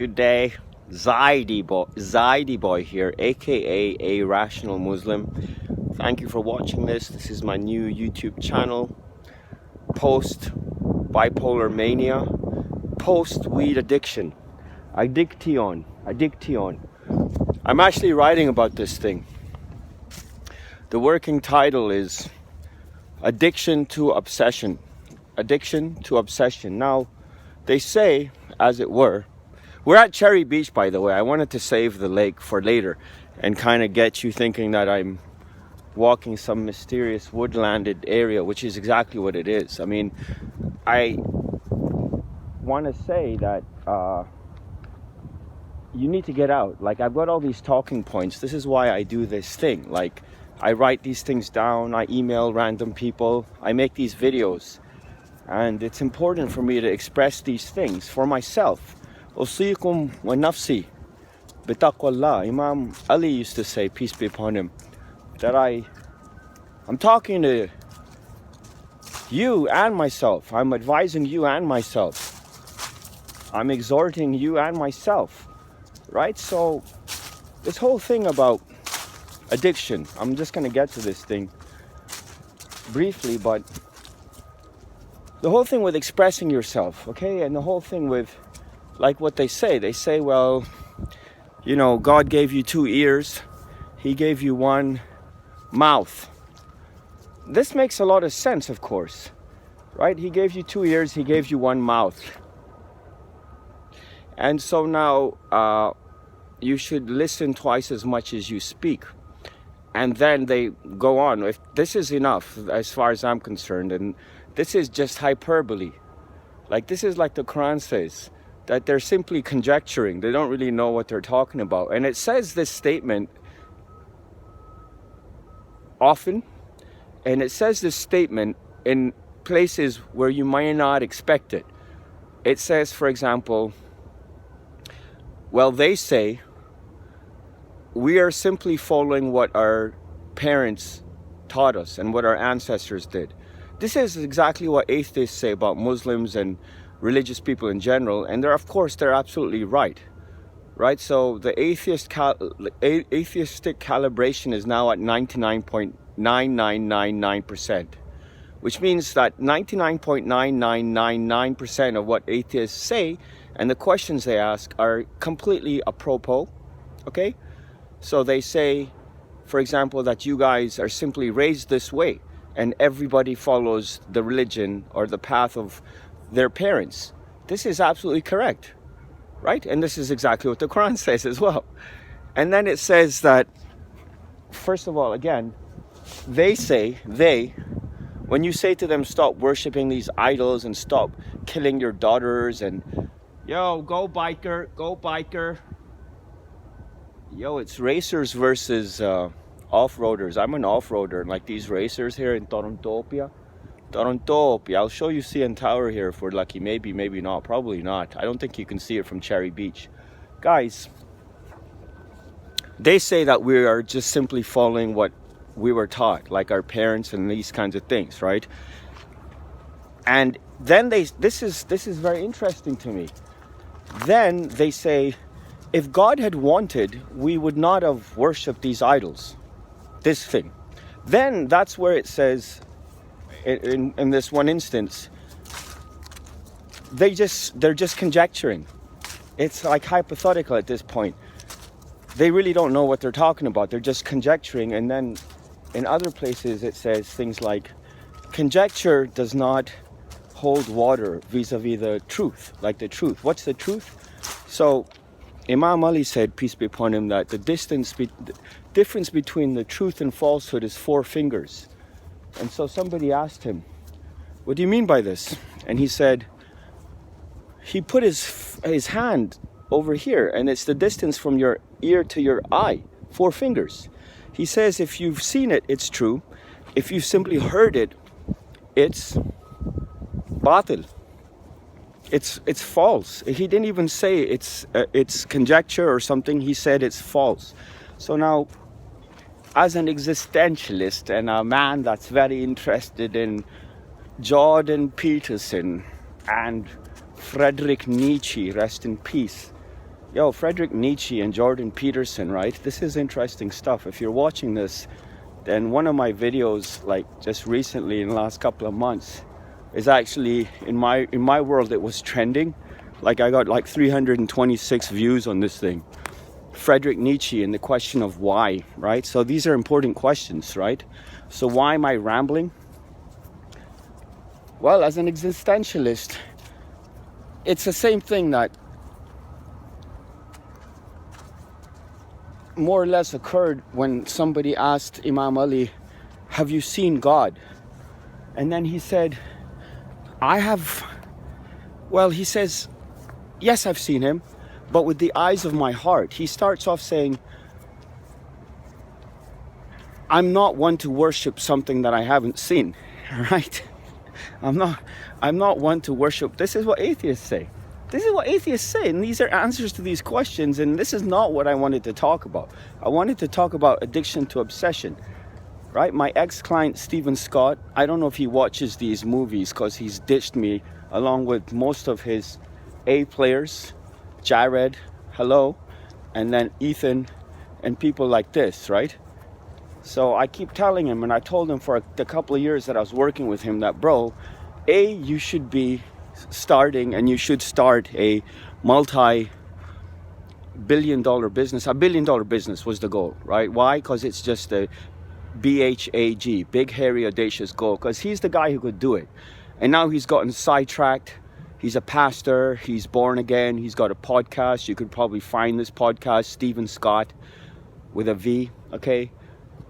Good day. Zaidi boy here, aka a rational Muslim. Thank you for watching this. This is my new YouTube channel. Post bipolar mania, post weed addiction, addiction. I'm actually writing about this thing. The working title is Addiction to Obsession. Addiction to Obsession. Now, they say, as it were, we're at Cherry Beach, by the way. I wanted to save the lake for later and kind of get you thinking that I'm walking some mysterious woodlanded area, which is exactly what it is. I mean, I want to say that you need to get out. Like, I've got all these talking points. This is why I do this thing. Like, I write these things down, I email random people, I make these videos. And it's important for me to express these things for myself. Usikum wa nafsi bitaqwallah. Imam Ali used to say, peace be upon him, that I'm talking to you and myself. I'm advising you and myself. I'm exhorting you and myself. Right? So this whole thing about addiction, I'm just going to get to this thing briefly, but the whole thing with expressing yourself, okay? And the whole thing with, like what they say, well, you know, God gave you 2 ears, He gave you 1 mouth. This makes a lot of sense, of course, right? He gave you 2 ears, He gave you 1 mouth. And so now you should listen twice as much as you speak. And then they go on. If this is enough, as far as I'm concerned, and this is just hyperbole. Like, this is like the Quran says, that they're simply conjecturing. They don't really know what they're talking about. And it says this statement often, and it says this statement in places where you might not expect it. It says, for example, well, they say, we are simply following what our parents taught us and what our ancestors did. This is exactly what atheists say about Muslims and religious people in general, and of course they're absolutely right. So the atheistic calibration is now at 99.9999%, which means that 99.9999% of what atheists say and the questions they ask are completely apropos. Okay? So they say, for example, that you guys are simply raised this way and everybody follows the religion or the path of their parents. This is absolutely correct, right? And this is exactly what the Quran says as well. And then it says that, first of all, again, they say, when you say to them, stop worshiping these idols and stop killing your daughters and, yo, go biker. Yo, it's racers versus off-roaders. I'm an off-roader, like these racers here in Toronto. I'll show you CN Tower here if we're lucky. Maybe not. Probably not. I don't think you can see it from Cherry Beach. Guys, they say that we are just simply following what we were taught, like our parents and these kinds of things, right? And then this is very interesting to me. Then they say, if God had wanted, we would not have worshipped these idols, this thing. Then that's where it says, in this one instance, they're just conjecturing. It's like hypothetical at this point. They really don't know what they're talking about. They're just conjecturing. And then in other places it says things like, conjecture does not hold water vis-a-vis the truth, like the truth. What's the truth? So Imam Ali said, peace be upon him, that the difference between the truth and falsehood is 4 fingers. And so somebody asked him, what do you mean by this? And he said, he put his hand over here, and it's the distance from your ear to your eye, 4 fingers. He says, if you've seen it, it's true. If you've simply heard it, it's batil. It's false. He didn't even say it's conjecture or something. He said it's false. So now, as an existentialist and a man that's very interested in Jordan Peterson and Friedrich Nietzsche, rest in peace, Yo, Friedrich Nietzsche and Jordan Peterson, right? This is interesting stuff. If you're watching this, then one of my videos, like just recently in the last couple of months, is actually in my world it was trending. Like I got like 326 views on this thing. Friedrich Nietzsche and the question of why, right? So these are important questions, right? So why am I rambling? Well, as an existentialist, it's the same thing that more or less occurred when somebody asked Imam Ali, have you seen God? And then he said, he says, yes, I've seen him, but with the eyes of my heart. He starts off saying, I'm not one to worship something that I haven't seen, right? I'm not one to worship. This is what atheists say. This is what atheists say, and these are answers to these questions, and this is not what I wanted to talk about. I wanted to talk about addiction to obsession, right? My ex-client, Stephen Scott, I don't know if he watches these movies because he's ditched me along with most of his A players, Jared, hello, and then Ethan, and people like this, right? So I keep telling him, and I told him for the couple of years that I was working with him that, bro, you should be starting, and you should start a multi-billion-dollar business. A billion-dollar business was the goal, right? Why? Because it's just a BHAG, big, hairy, audacious goal, because he's the guy who could do it. And now he's gotten sidetracked. He's a pastor. He's born again. He's got a podcast. You could probably find this podcast, Stephen Scott, with a V, okay?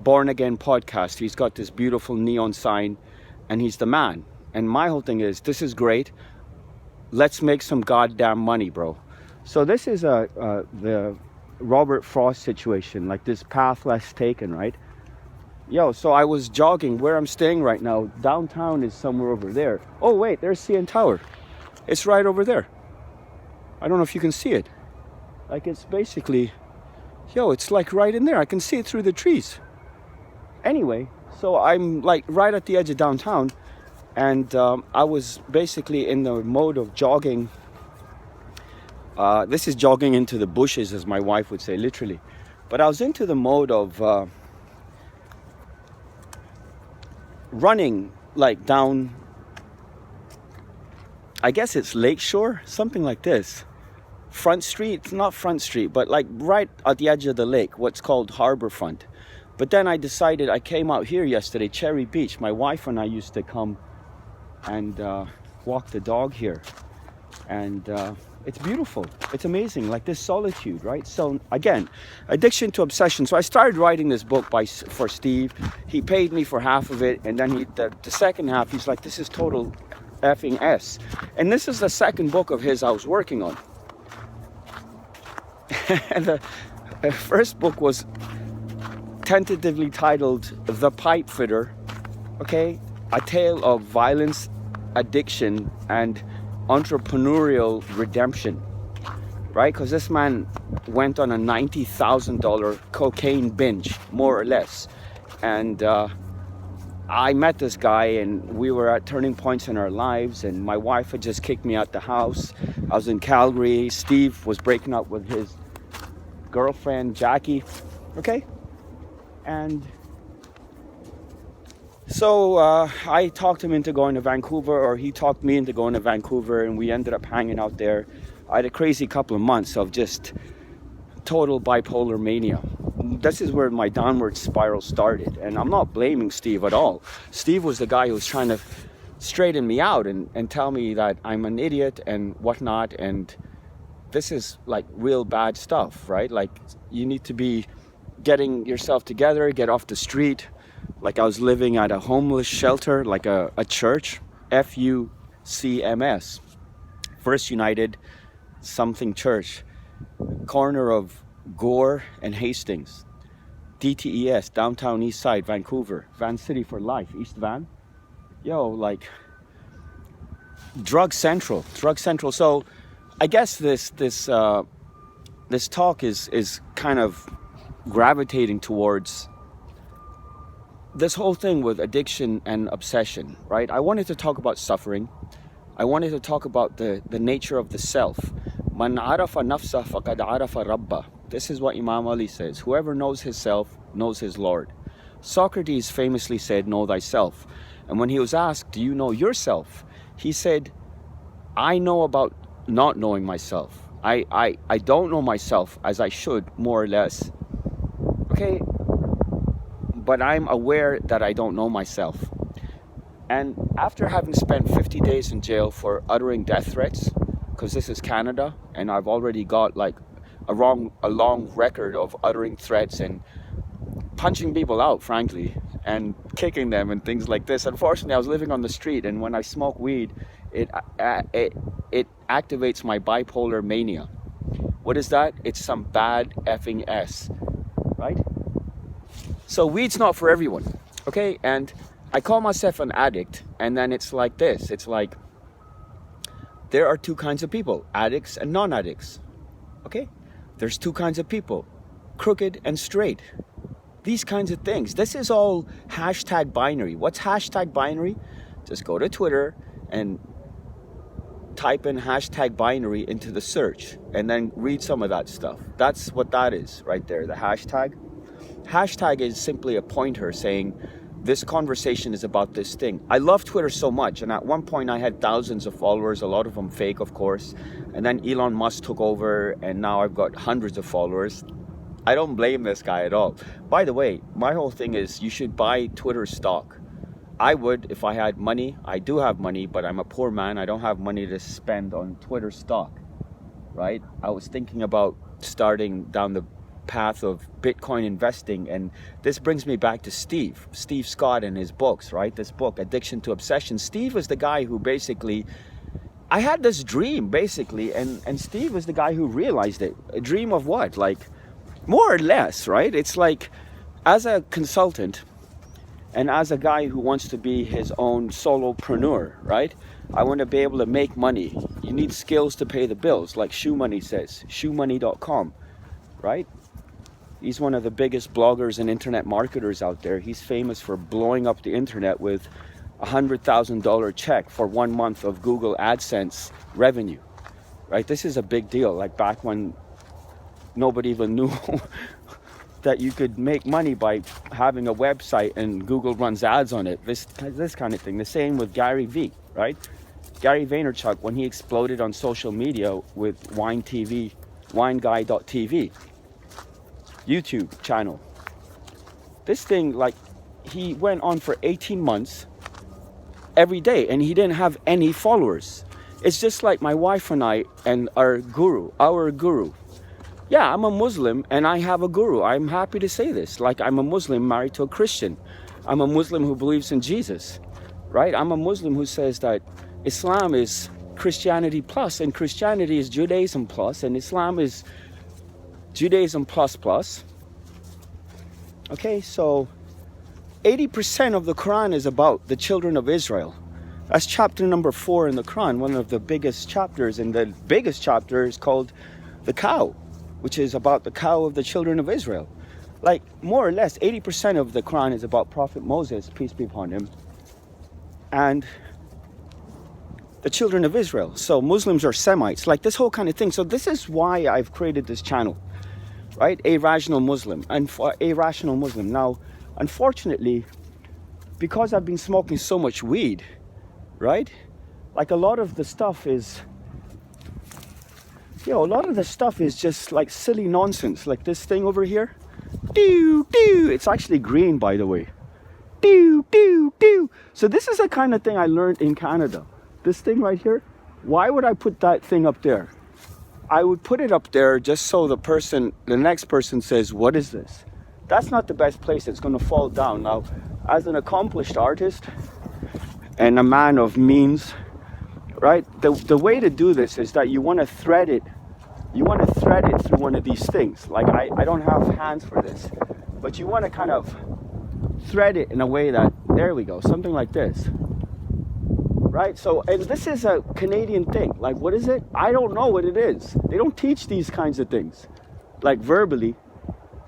Born Again podcast. He's got this beautiful neon sign, and he's the man. And my whole thing is, this is great. Let's make some goddamn money, bro. So this is the Robert Frost situation, like this path less taken, right? Yo, so I was jogging where I'm staying right now. Downtown is somewhere over there. Oh wait, there's CN Tower. It's right over there. I don't know if you can see it. Like it's basically, it's like right in there. I can see it through the trees. Anyway, so I'm like right at the edge of downtown, and I was basically in the mode of jogging. This is jogging into the bushes, as my wife would say, literally. But I was into the mode of running like down, I guess it's Lakeshore, something like this. Front Street, not Front Street, but like right at the edge of the lake, what's called Harborfront. But then I decided, I came out here yesterday, Cherry Beach. My wife and I used to come and walk the dog here. And it's beautiful. It's amazing, like this solitude, right? So again, addiction to obsession. So I started writing this book for Steve. He paid me for half of it. And then the second half, he's like, this is total effing S. And this is the second book of his I was working on. And the first book was tentatively titled The Pipe Fitter, okay? A tale of violence, addiction, and entrepreneurial redemption, right? Because this man went on a $90,000 cocaine binge, more or less. And I met this guy, and we were at turning points in our lives, and my wife had just kicked me out the house. I was in Calgary. Steve was breaking up with his girlfriend, Jackie, okay? And so I talked him into going to Vancouver, or he talked me into going to Vancouver, and we ended up hanging out there. I had a crazy couple of months of just total bipolar mania. This is where my downward spiral started, and I'm not blaming Steve at all. Steve was the guy who was trying to straighten me out and tell me that I'm an idiot and whatnot, and this is like real bad stuff, right? Like you need to be getting yourself together, get off the street. Like I was living at a homeless shelter, like a church, FUCMS, First United something church, corner of Gore and Hastings, DTES, downtown east side, Vancouver, Van City for life, East Van. Like drug central. So I guess this talk is kind of gravitating towards this whole thing with addiction and obsession, right? I wanted to talk about suffering. I wanted to talk about the nature of the self, Man arafa nafsah faqad arafa rabbah. This is what Imam Ali says. Whoever knows himself knows his Lord. Socrates famously said, know thyself. And when he was asked, do you know yourself? He said, I know about not knowing myself. I don't know myself as I should, more or less. Okay? But I'm aware that I don't know myself. And after having spent 50 days in jail for uttering death threats, because this is Canada, and I've already got like a long record of uttering threats and punching people out, frankly, and kicking them and things like this. Unfortunately, I was living on the street, and when I smoke weed, it activates my bipolar mania. What is that? It's some bad effing S, right? So weed's not for everyone, okay? And I call myself an addict, and then it's like this. It's like, there are two kinds of people, addicts and non-addicts, okay? There's two kinds of people, crooked and straight. These kinds of things. This is all hashtag binary. What's hashtag binary? Just go to Twitter and type in hashtag binary into the search and then read some of that stuff. That's what that is right there, the hashtag. Hashtag is simply a pointer saying, this conversation is about this thing. I love Twitter so much, and at one point I had thousands of followers, a lot of them fake, of course, and then Elon Musk took over, and now I've got hundreds of followers. I don't blame this guy at all. By the way, my whole thing is you should buy Twitter stock. I would if I had money. I do have money, but I'm a poor man. I don't have money to spend on Twitter stock, right? I was thinking about starting down the path of Bitcoin investing, and this brings me back to Steve Scott and his books, right? This book, Addiction to Obsession. Steve was the guy who basically, I had this dream basically, and Steve was the guy who realized it. A dream of what? Like, more or less, right? It's like, as a consultant and as a guy who wants to be his own solopreneur, right? I want to be able to make money. You need skills to pay the bills, like Shoe Money says, shoemoney.com, right? He's one of the biggest bloggers and internet marketers out there. He's famous for blowing up the internet with a $100,000 check for 1 month of Google AdSense revenue, right? This is a big deal. Like back when nobody even knew that you could make money by having a website and Google runs ads on it. This kind of thing. The same with Gary V, right? Gary Vaynerchuk, when he exploded on social media with WineTV, WineGuy.tv. YouTube channel. This thing, like, he went on for 18 months every day and he didn't have any followers. It's just like my wife and I and our guru. Yeah, I'm a Muslim and I have a guru. I'm happy to say this. Like, I'm a Muslim married to a Christian. I'm a Muslim who believes in Jesus, right? I'm a Muslim who says that Islam is Christianity plus and Christianity is Judaism plus and Islam is Judaism plus. Okay, so 80% of the Quran is about the children of Israel. That's chapter number 4 in the Quran, one of the biggest chapters, and the biggest chapter is called the cow, which is about the cow of the children of Israel. Like, more or less, 80% of the Quran is about Prophet Moses, peace be upon him, and the children of Israel. So Muslims are Semites, like this whole kind of thing. So this is why I've created this channel. Right? A rational Muslim. Now, unfortunately, because I've been smoking so much weed, right? Like a lot of the stuff is, just like silly nonsense. Like this thing over here. It's actually green, by the way. So this is the kind of thing I learned in Canada. This thing right here. Why would I put that thing up there? I would put it up there just so the next person says, what is this? That's not the best place. It's going to fall down. Now, as an accomplished artist and a man of means, right? The way to do this is that you want to thread it. You want to thread it through one of these things. Like I don't have hands for this, but you want to kind of thread it in a way that, there we go, something like this. Right? So, and this is a Canadian thing. Like, what is it? I don't know what it is. They don't teach these kinds of things, like verbally.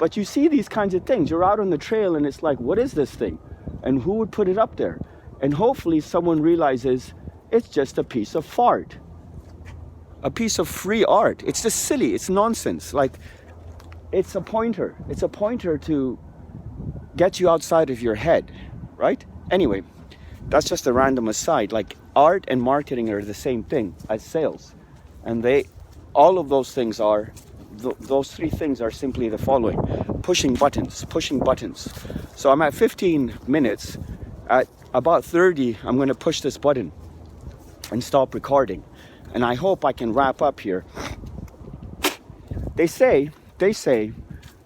But you see these kinds of things. You're out on the trail and it's like, what is this thing? And who would put it up there? And hopefully someone realizes it's just a piece of fart. a piece of free art. It's just silly. It's nonsense. Like, it's a pointer. It's a pointer to get you outside of your head, right? Anyway, that's just a random aside. Like, art and marketing are the same thing as sales. And all of those things are, those three things are simply the following: pushing buttons, pushing buttons. So I'm at 15 minutes. At about 30, I'm going to push this button and stop recording. And I hope I can wrap up here. They say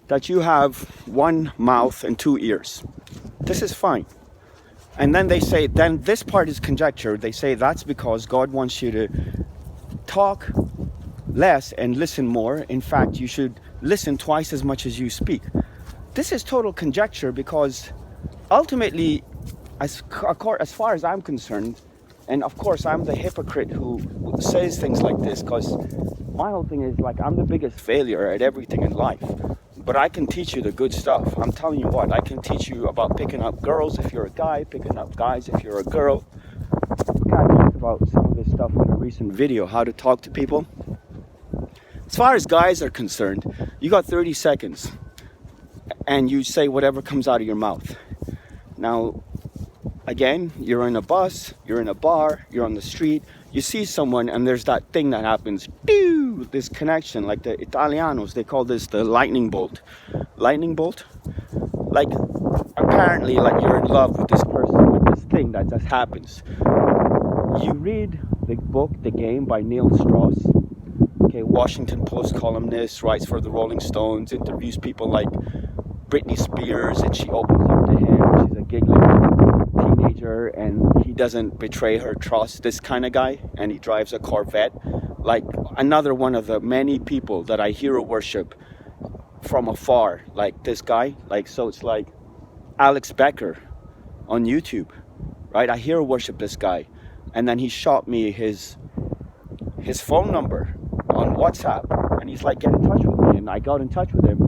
that you have one mouth and two ears. This is fine. And then they say, then this part is conjecture. They say that's because God wants you to talk less and listen more. In fact, you should listen twice as much as you speak. This is total conjecture, because ultimately, as far as I'm concerned, and of course I'm the hypocrite who says things like this, because my whole thing is, like, I'm the biggest failure at everything in life. But I can teach you the good stuff. I'm telling you what, I can teach you about picking up girls if you're a guy, picking up guys if you're a girl. I talked about some of this stuff in a recent video, how to talk to people. As far as guys are concerned, you got 30 seconds and you say whatever comes out of your mouth. Now, again, you're in a bus, you're in a bar, you're on the street, you see someone and there's that thing that happens, this connection, like the Italianos, they call this the lightning bolt. Lightning bolt? Like, apparently, like, you're in love with this person, like this thing that just happens. You read the book, The Game by Neil Strauss. Okay, Washington Post columnist, writes for the Rolling Stones, interviews people like Britney Spears, and she opens up to him. She's a giggling teenager and he doesn't betray her trust, this kind of guy, and he drives a Corvette. Like, another one of the many people that I hero worship from afar, like this guy. Like, so it's like Alex Becker on YouTube, right? I hero worship this guy, and then he shot me his phone number on WhatsApp, and he's like, get in touch with me. And I got in touch with him,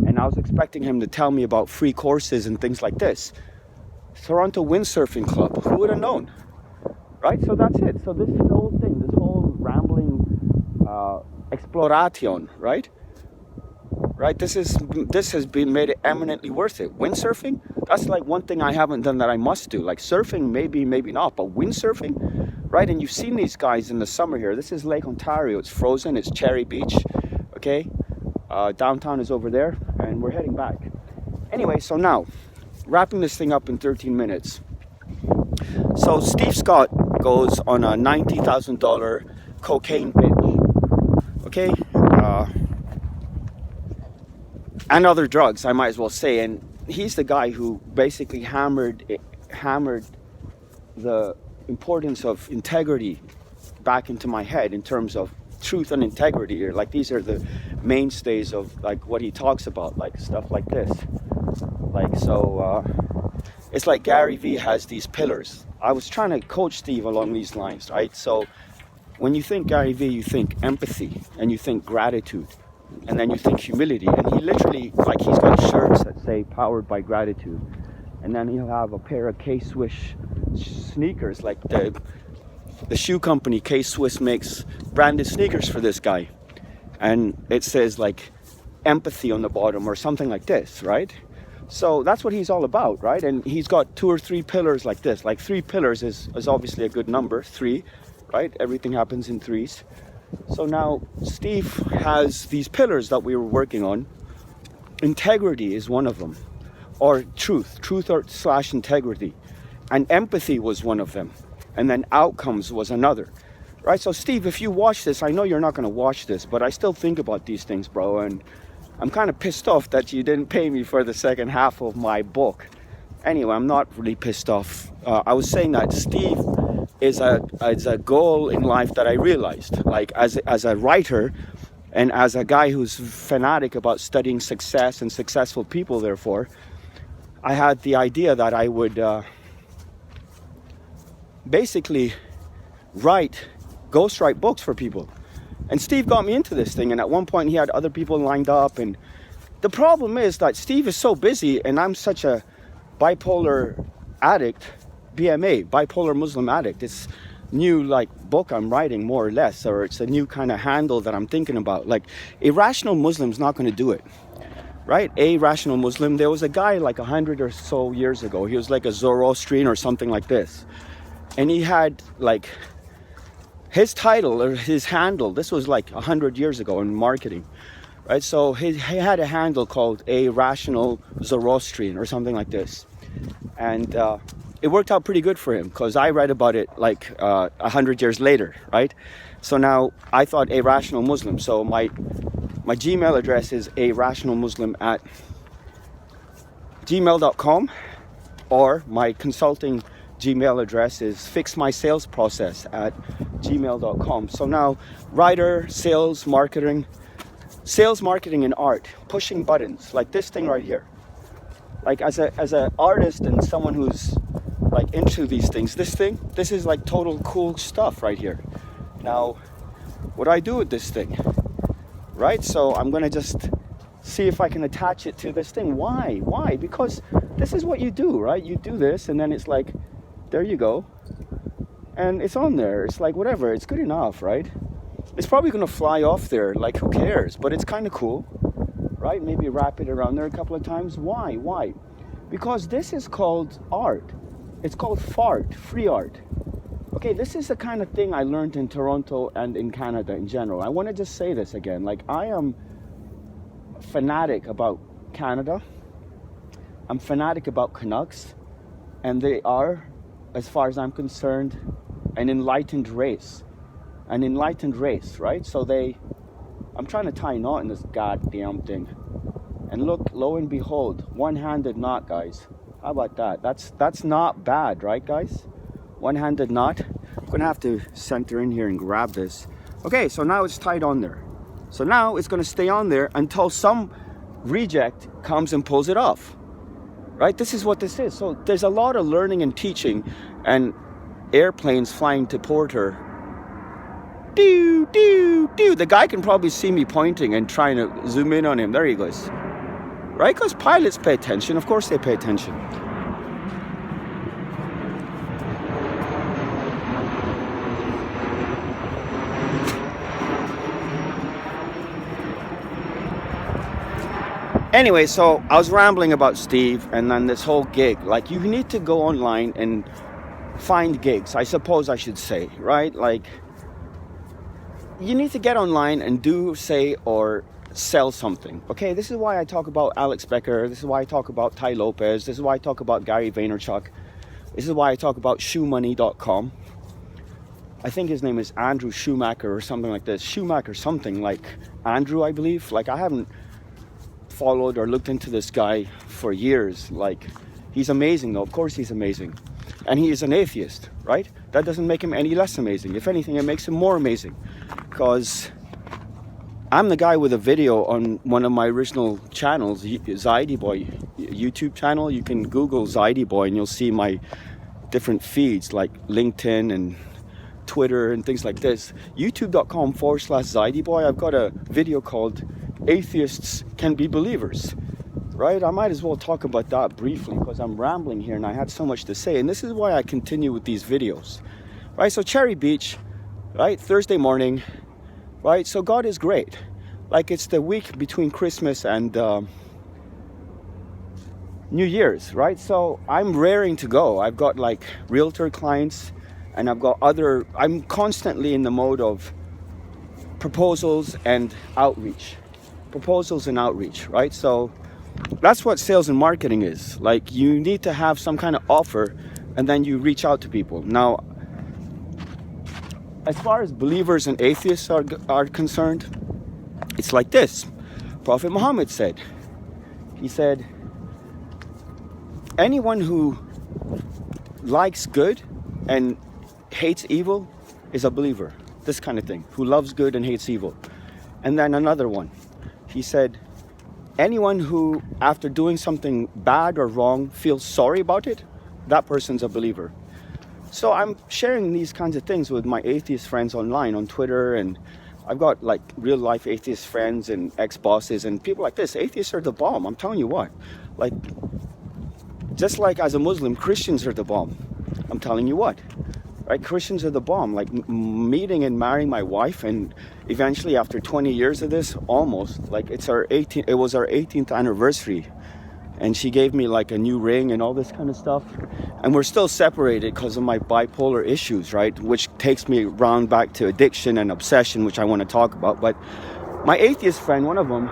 and I was expecting him to tell me about free courses and things like this. Toronto Windsurfing Club, who would have known, right? So that's it. So this whole thing, this whole rambling exploration, right? This has been made it eminently worth it. Windsurfing, that's like one thing I haven't done that I must do. Like surfing, maybe not, but windsurfing, right? And you've seen these guys in the summer here. This is Lake Ontario. It's frozen. It's Cherry Beach, okay? Downtown is over there, and we're heading back. Anyway, so now, wrapping this thing up in 13 minutes. So Steve Scott goes on a $90,000 cocaine binge, okay? And other drugs, I might as well say. And he's the guy who basically hammered the importance of integrity back into my head in terms of truth and integrity here. Like, these are the mainstays of, like, what he talks about, like stuff like this. Like, so it's like Gary Vee has these pillars. I was trying to coach Steve along these lines, right? So when you think Gary Vee, you think empathy, and you think gratitude, and then you think humility. And he literally, like, he's got shirts that say powered by gratitude, and then he'll have a pair of K-Swiss sneakers, like the shoe company K-Swiss makes branded sneakers for this guy, and it says like empathy on the bottom or something like this, right? So that's what he's all about, right? And he's got 2 or 3 pillars like this. Like, 3 pillars is obviously a good number, 3, right? Everything happens in threes. So now Steve has these pillars that we were working on. Integrity is one of them, or truth / integrity, and empathy was one of them, and then outcomes was another, right? So Steve, if you watch this, I know you're not going to watch this, but I still think about these things, bro, and I'm kind of pissed off that you didn't pay me for the second half of my book. Anyway, I'm not really pissed off. I was saying that Steve is a goal in life that I realized, like, as a writer and as a guy who's fanatic about studying success and successful people. Therefore, I had the idea that I would basically ghostwrite books for people. And Steve got me into this thing, and at one point he had other people lined up. And the problem is that Steve is so busy, and I'm such a bipolar addict, BMA, bipolar Muslim addict. new like book I'm writing, more or less, or it's a new kind of handle that I'm thinking about. Like, a rational Muslim's not going to do it, right? A rational Muslim. There was a guy like 100 or so years ago. He was like a Zoroastrian or something like this, and he had like his title or his handle. This was like 100 years ago in marketing, right? So he had a handle called A Rational Zoroastrian or something like this, and it worked out pretty good for him, because I read about it like 100 years later, right? So now I thought A Rational Muslim. So my Gmail address is arationalmuslim@gmail.com, or my consulting Gmail address is fixmysalesprocess@gmail.com. So now, writer, sales marketing and art, pushing buttons like this thing right here. Like, as an artist and someone who's like into these things, this is like total cool stuff right here. Now, what do I do with this thing, right? So I'm gonna just see if I can attach it to this thing. Why? Because this is what you do, right? You do this, and then it's like, there you go, and it's on there. It's like, whatever, it's good enough, right? It's probably gonna fly off there, like, who cares? But it's kind of cool, right? Maybe wrap it around there a couple of times. Why? Because this is called art. It's called fart, free art. Okay, this is the kind of thing I learned in Toronto and in Canada in general. I want to just say this again. Like, I am fanatic about Canada. I'm fanatic about Canucks. And they are, as far as I'm concerned, an enlightened race. An enlightened race, right? So I'm trying to tie a knot in this goddamn thing. And look, lo and behold, one-handed knot, guys. How about that? That's not bad, right, guys? One-handed knot. I'm gonna have to center in here and grab this. Okay, so now it's tied on there. So now it's gonna stay on there until some reject comes and pulls it off, right? This is what this is. So there's a lot of learning and teaching, and airplanes flying to Porter. Doo, doo, doo. The guy can probably see me pointing and trying to zoom in on him. There he goes. Right? Because pilots pay attention. Of course they pay attention. Anyway, so I was rambling about Steve and then this whole gig. Like, you need to go online and find gigs, I suppose I should say, right? Like, you need to get online and do, say, or sell something. Okay, this is why I talk about Alex Becker. This is why I talk about Ty Lopez. This is why I talk about Gary Vaynerchuk. This is why I talk about shoemoney.com. I think his name is Andrew Schumacher or something like this. Schumacher something, like Andrew, I believe. Like, I haven't followed or looked into this guy for years. Like, he's amazing though. Of course he's amazing. And he is an atheist, right? That doesn't make him any less amazing. If anything, it makes him more amazing. Because I'm the guy with a video on one of my original channels, Zaidi Boy YouTube channel. You can Google Zaidi Boy and you'll see my different feeds like LinkedIn and Twitter and things like this. YouTube.com/Zaidi Boy. I've got a video called Atheists Can Be Believers. Right? I might as well talk about that briefly because I'm rambling here and I had so much to say. And this is why I continue with these videos. Right? So Cherry Beach, right? Thursday morning. Right? So God is great. Like, it's the week between Christmas and New Year's, right? So I'm raring to go. I've got like realtor clients and I've got I'm constantly in the mode of proposals and outreach. Proposals and outreach, right? So that's what sales and marketing is. Like, you need to have some kind of offer and then you reach out to people. Now, as far as believers and atheists are concerned, it's like this. Prophet Muhammad said, he said, anyone who likes good and hates evil is a believer. This kind of thing. Who loves good and hates evil. And then another one. He said, anyone who, after doing something bad or wrong, feels sorry about it, that person's a believer. So I'm sharing these kinds of things with my atheist friends online on Twitter, and I've got like real life atheist friends and ex-bosses and people like this. Atheists are the bomb. I'm telling you what. Like, just like as a Muslim, Christians are the bomb. I'm telling you what. right? Christians are the bomb. Like meeting and marrying my wife, and eventually after 20 years of this, almost, like it was our 18th anniversary, and she gave me like a new ring and all this kind of stuff, and we're still separated because of my bipolar issues, right? Which takes me round back to addiction and obsession, which I want to talk about. But my atheist friend, one of them,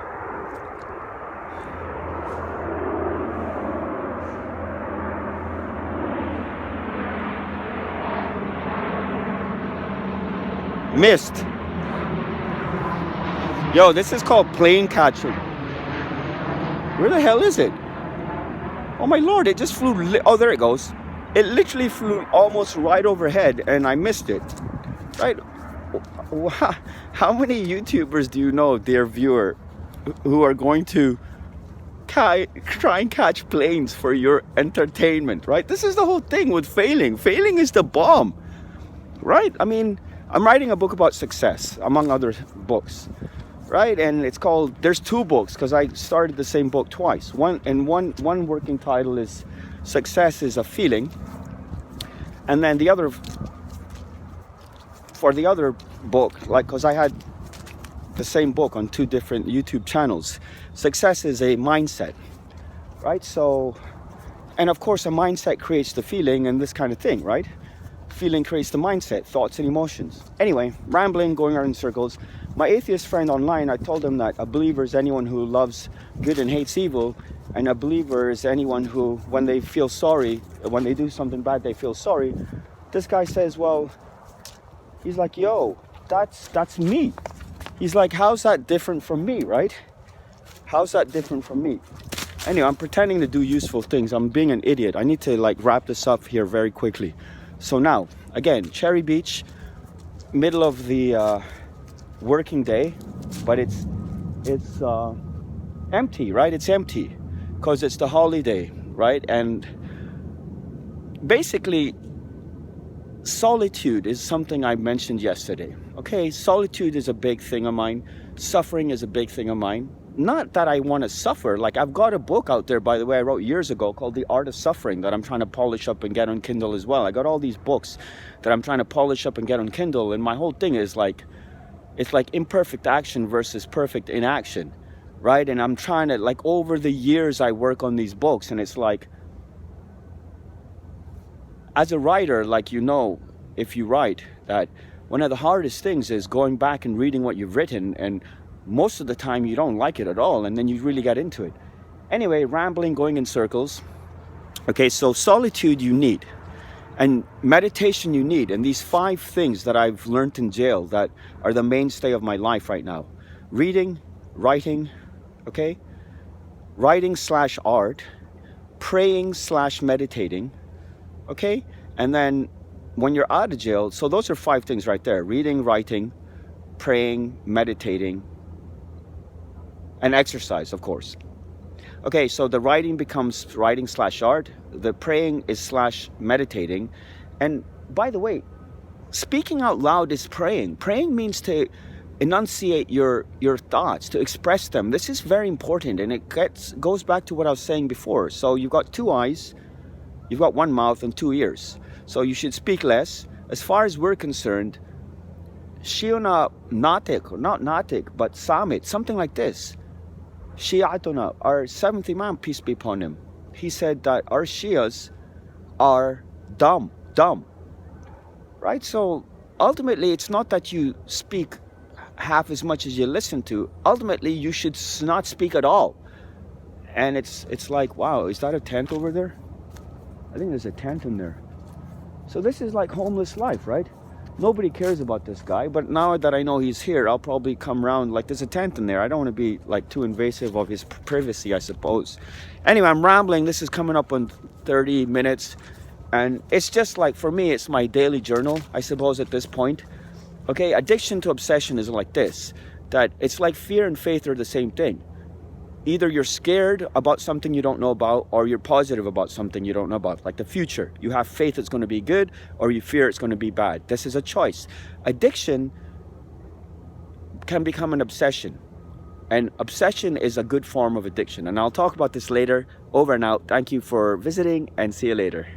missed. Yo, this is called plane catching. Where the hell is it? Oh my lord, it just flew. Oh, there it goes. It literally flew almost right overhead and I missed it. Right? How many YouTubers do you know, dear viewer, who are going to try and catch planes for your entertainment, right? This is the whole thing with failing. Failing is the bomb, right? I mean, I'm writing a book about success, among other books, right? And it's called, there's two books because I started the same book twice. One working title is Success is a Feeling. And then the other, for the other book, like, because I had the same book on two different YouTube channels. Success is a mindset, right? So, and of course a mindset creates the feeling and this kind of thing, right? Feeling creates the mindset, thoughts and emotions. Anyway, rambling, going around in circles. My atheist friend online, I told him that a believer is anyone who loves good and hates evil, and a believer is anyone who, when they feel sorry, when they do something bad, they feel sorry. This guy says, well, he's like, yo, that's me. He's like, how's that different from me, right? How's that different from me? Anyway, I'm pretending to do useful things. I'm being an idiot. I need to like wrap this up here very quickly. So now, again, Cherry Beach, middle of the working day, but it's empty, right? It's empty because it's the holiday, right? And basically, solitude is something I mentioned yesterday. Okay, solitude is a big thing of mine. Suffering is a big thing of mine. Not that I want to suffer. Like, I've got a book out there, by the way, I wrote years ago called The Art of Suffering that I'm trying to polish up and get on Kindle as well. I got all these books that I'm trying to polish up and get on Kindle, and my whole thing is like, it's like imperfect action versus perfect inaction, right? And I'm trying to, like, over the years I work on these books, and it's like, as a writer, like, you know, if you write, that one of the hardest things is going back and reading what you've written, and most of the time you don't like it at all, and then you really get into it. Anyway, rambling, going in circles. Okay, so solitude you need, and meditation you need, and these 5 things that I've learned in jail that are the mainstay of my life right now. Reading, writing, okay? Writing/art, praying/meditating, okay? And then when you're out of jail, so those are 5 things right there. Reading, writing, praying, meditating, and exercise, of course. Okay, so the writing becomes writing/art. The praying is /meditating. And by the way, speaking out loud is praying. Praying means to enunciate your thoughts, to express them. This is very important, and it goes back to what I was saying before. So you've got 2 eyes, you've got 1 mouth and 2 ears. So you should speak less. As far as we're concerned, Shiona Natik, or not Natik, but Samit, something like this. Shi'atuna, our 7th Imam, peace be upon him, he said that our Shias are dumb, right? So ultimately, it's not that you speak half as much as you listen to. Ultimately, you should not speak at all. And it's like, wow, is that a tent over there? I think there's a tent in there. So this is like homeless life, right? Nobody cares about this guy, but now that I know he's here, I'll probably come around. Like, there's a tent in there. I don't want to be like too invasive of his privacy, I suppose. Anyway, I'm rambling. This is coming up on 30 minutes, and it's just like, for me, it's my daily journal, I suppose, at this point. Okay, addiction to obsession is like this, that it's like fear and faith are the same thing. Either you're scared about something you don't know about, or you're positive about something you don't know about, like the future. You have faith it's going to be good, or you fear it's going to be bad. This is a choice. Addiction can become an obsession, and obsession is a good form of addiction. And I'll talk about this later. Over and out. Thank you for visiting, and see you later.